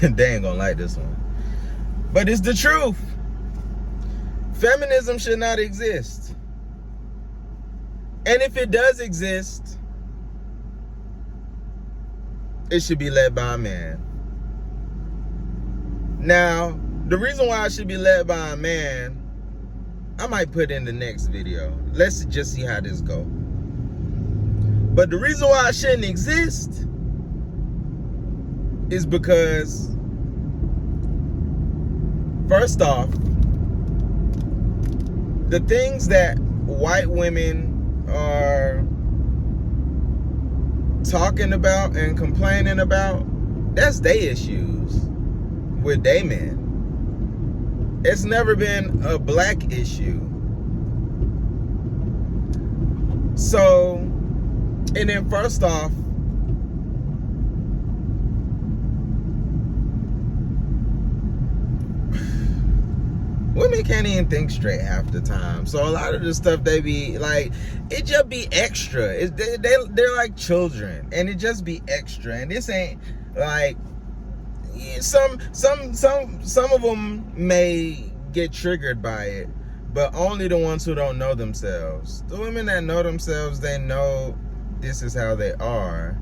They ain't gonna like this one. But it's the truth. Feminism should not exist. And if it does exist, it should be led by a man. Now, the reason why it should be led by a man, I might put in the next video. Let's just see how this goes. But the reason why it shouldn't exist is because, first off, the things that white women are talking about and complaining about, that's their issues with they men. It's never been a black issue. So, and then first off, women can't even think straight half the time. So a lot of the stuff they be like, it just be extra. They're like children, and it just be extra. And this ain't like, some of them may get triggered by it, but only the ones who don't know themselves. The women that know themselves, they know this is how they are,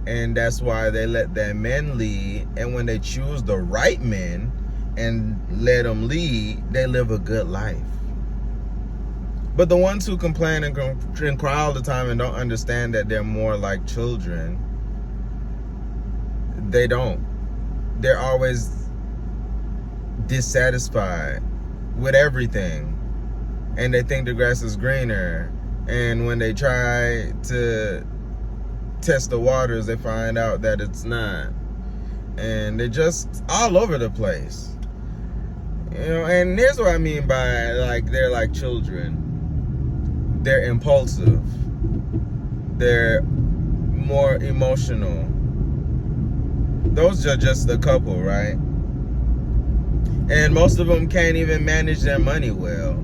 and that's why they let their men lead. And when they choose the right men and let them lead, they live a good life. But the ones who complain and cry all the time and don't understand that they're more like children, they don't. They're always dissatisfied with everything, and they think the grass is greener. And when they try to test the waters, they find out that it's not. And they're just all over the place. You know, and here's what I mean by, like, they're like children. They're impulsive. They're more emotional. Those are just a couple, right? And most of them can't even manage their money well.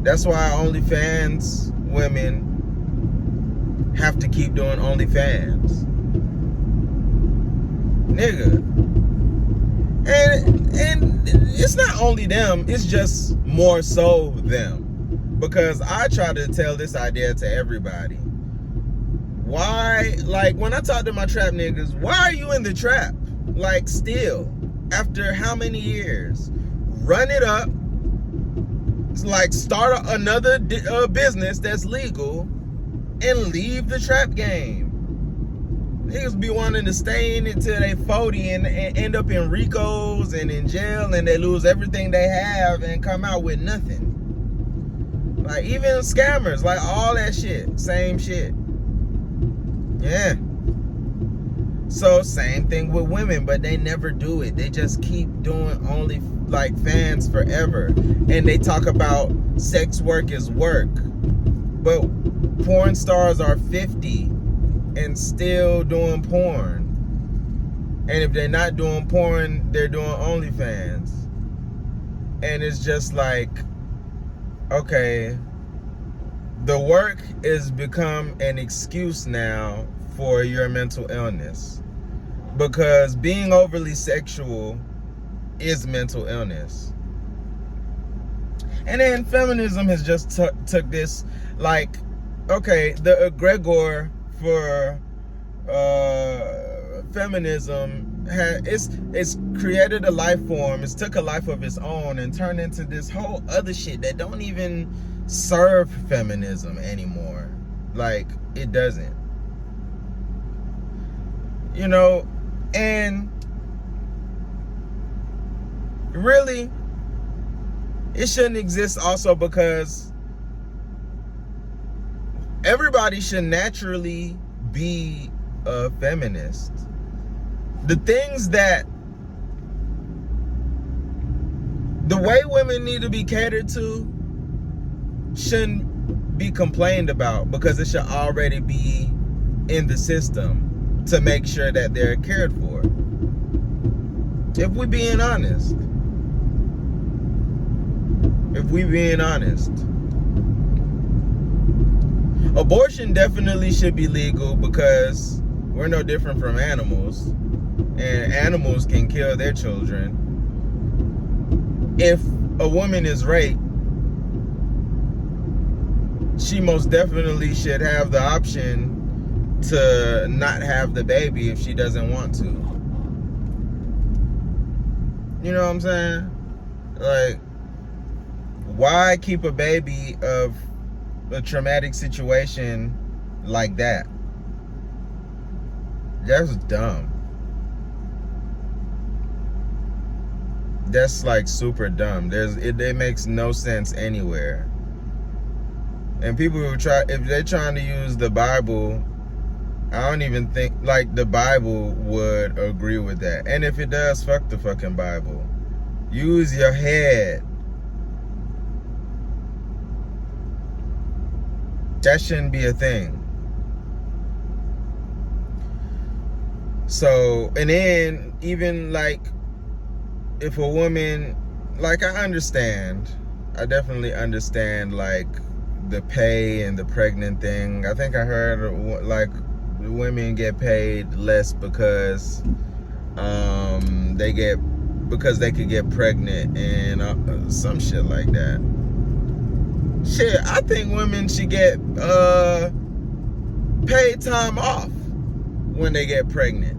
That's why OnlyFans women have to keep doing OnlyFans. Nigga. And it's not only them, it's just more so them. Because I try to tell this idea to everybody. Why, like, when I talk to my trap niggas, why are you in the trap? Like, still, after how many years? Run it up. It's like, start another business that's legal and leave the trap game. Niggas be wanting to stay in it till they 40 and end up in Ricos and in jail, and they lose everything they have and come out with nothing. Like, even scammers, like, all that shit, same shit. Yeah. So same thing with women, but they never do it. They just keep doing only like fans forever. And they talk about sex work is work. But porn stars are 50 and still doing porn. And if they're not doing porn, they're doing OnlyFans. And it's just like, okay, the work has become an excuse now for your mental illness, because being overly sexual is mental illness. And then feminism has just took this, like, okay, the egregor for feminism it's created a life form. It's took a life of its own and turned into this whole other shit that don't even serve feminism anymore. Like, it doesn't. You know, and really, it shouldn't exist also because everybody should naturally be a feminist. The things that, the way women need to be catered to shouldn't be complained about, because it should already be in the system to make sure that they're cared for. If we're being honest. Abortion definitely should be legal, because We're no different from animals, and animals can kill their children. If a woman is raped, she most definitely should have the option to not have the baby if she doesn't want to. You know what I'm saying? Like, why keep a baby of a traumatic situation like that? That's dumb. That's like super dumb. It makes no sense anywhere. And people who if they're trying to use the Bible, I don't even think like the Bible would agree with that. And if it does, fuck the fucking Bible. Use your head. That shouldn't be a thing. So, and then even like if a woman, like I definitely understand like the pay and the pregnant thing. I think I heard like women get paid less because they could get pregnant and some shit like that. Shit, I think women should get paid time off when they get pregnant.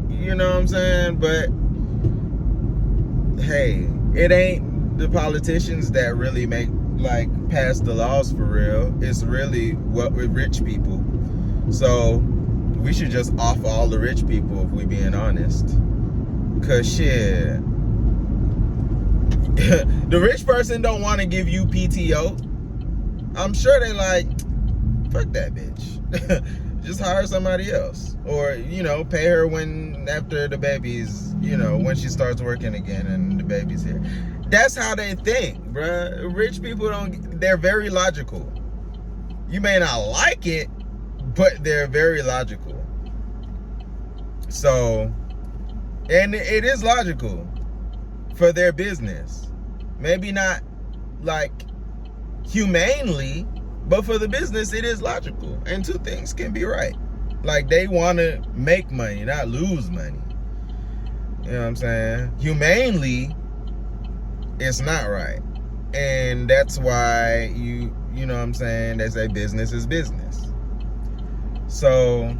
You know what I'm saying? But hey, it ain't the politicians that really pass the laws for real. It's really what with rich people. So we should just offer all the rich people if we being honest. Cause shit, the rich person don't want to give you PTO. I'm sure they like, fuck that bitch. Just hire somebody else, or pay her after the baby's, when she starts working again and the baby's here. That's how they think, bruh. Rich people they're very logical. You may not like it, but they're very logical. So, and it is logical for their business. Maybe not like humanely, but for the business, it is logical. And two things can be right. Like, they want to make money, not lose money. You know what I'm saying? Humanely, it's not right. And that's why you know what I'm saying, they say business is business. So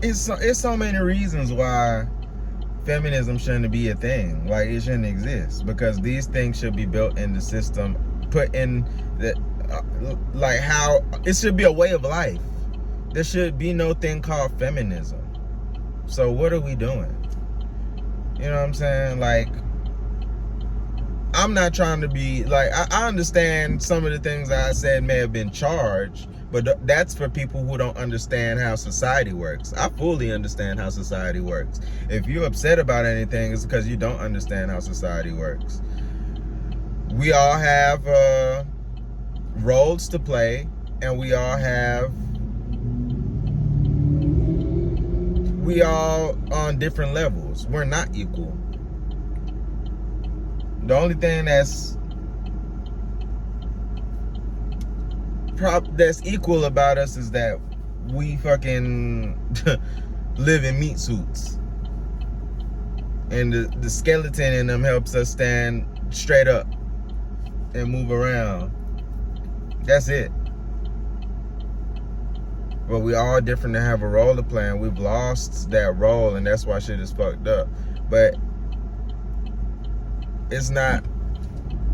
it's so many reasons why feminism shouldn't be a thing. Like, it shouldn't exist, because these things should be built in the system, put in the like how it should be a way of life. There should be no thing called feminism. So what are we doing? You know what I'm saying? Like, I'm not trying to be like, I understand some of the things I said may have been charged, but that's for people who don't understand how society works. I fully understand how society works. If you're upset about anything, it's because you don't understand how society works. We all have roles to play, and we all on different levels. We're not equal. The only thing that's equal about us is that we fucking live in meat suits, and the skeleton in them helps us stand straight up and move around. That's it. But we all different to have a role to play, and we've lost that role, and that's why shit is fucked up. But it's not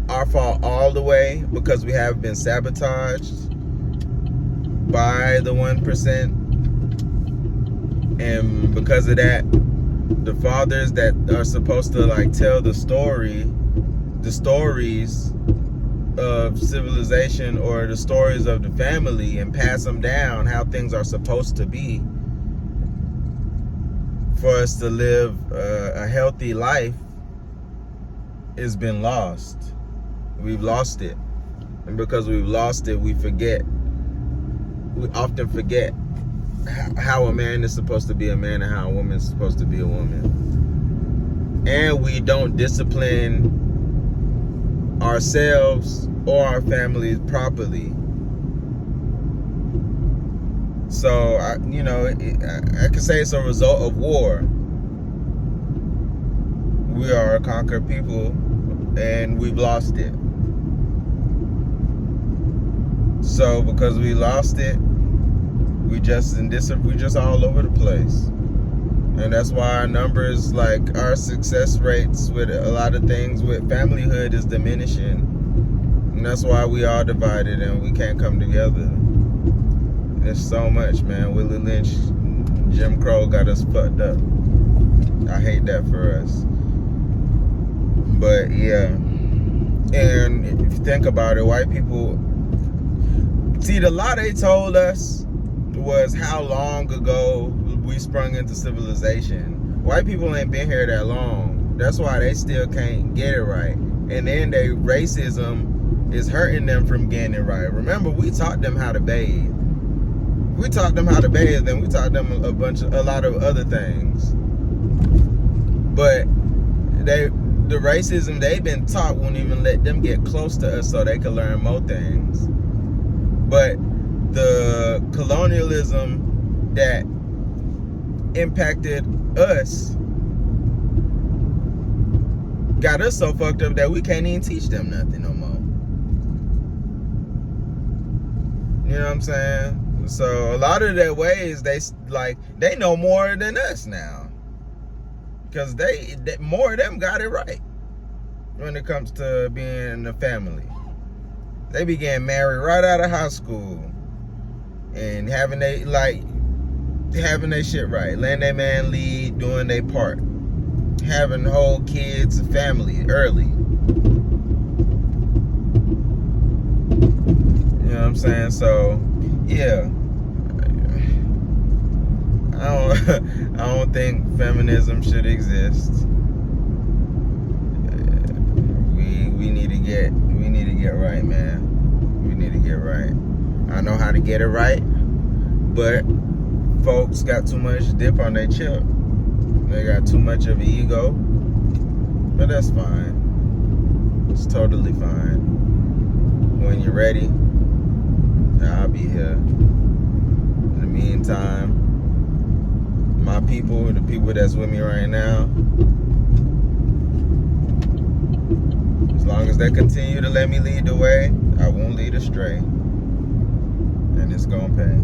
our fault all the way, because we have been sabotaged by the 1%. And because of that, the fathers that are supposed to like tell the stories of civilization, or the stories of the family, and pass them down how things are supposed to be for us to live a healthy life, has been lost. We've lost it. And because we've lost it, we often forget how a man is supposed to be a man and how a woman is supposed to be a woman. And we don't discipline ourselves or our families properly. So I could say it's a result of war. We are a conquered people, and we've lost it. So because we lost it, we just all over the place. And that's why our numbers, like our success rates with a lot of things with familyhood, is diminishing. And that's why we are divided and we can't come together. There's so much, man. Willie Lynch, Jim Crow got us fucked up. I hate that for us. But yeah. And if you think about it, white people, see, the lie they told us was how long ago we sprung into civilization. White people ain't been here that long. That's why they still can't get it right. And then racism is hurting them from getting it right. Remember, we taught them how to bathe. We taught them how to bathe, and we taught them a lot of other things. But the racism they've been taught won't even let them get close to us so they can learn more things. But the colonialism that impacted us got us so fucked up that we can't even teach them nothing no more. You know what I'm saying? So a lot of their ways, they know more than us now, because they more of them got it right when it comes to being a family. They be getting married right out of high school and having their shit right, letting their man lead, doing their part, having whole kids, family early. You know what I'm saying? So yeah, I don't think feminism should exist. We need to get right, man. We need to get right. I know how to get it right, but folks got too much dip on their chip. They got too much of an ego, but that's fine. It's totally fine. When you're ready, I'll be here. In the meantime, my people, the people that's with me right now, as long as they continue to let me lead the way, I won't lead astray. And it's gonna pay.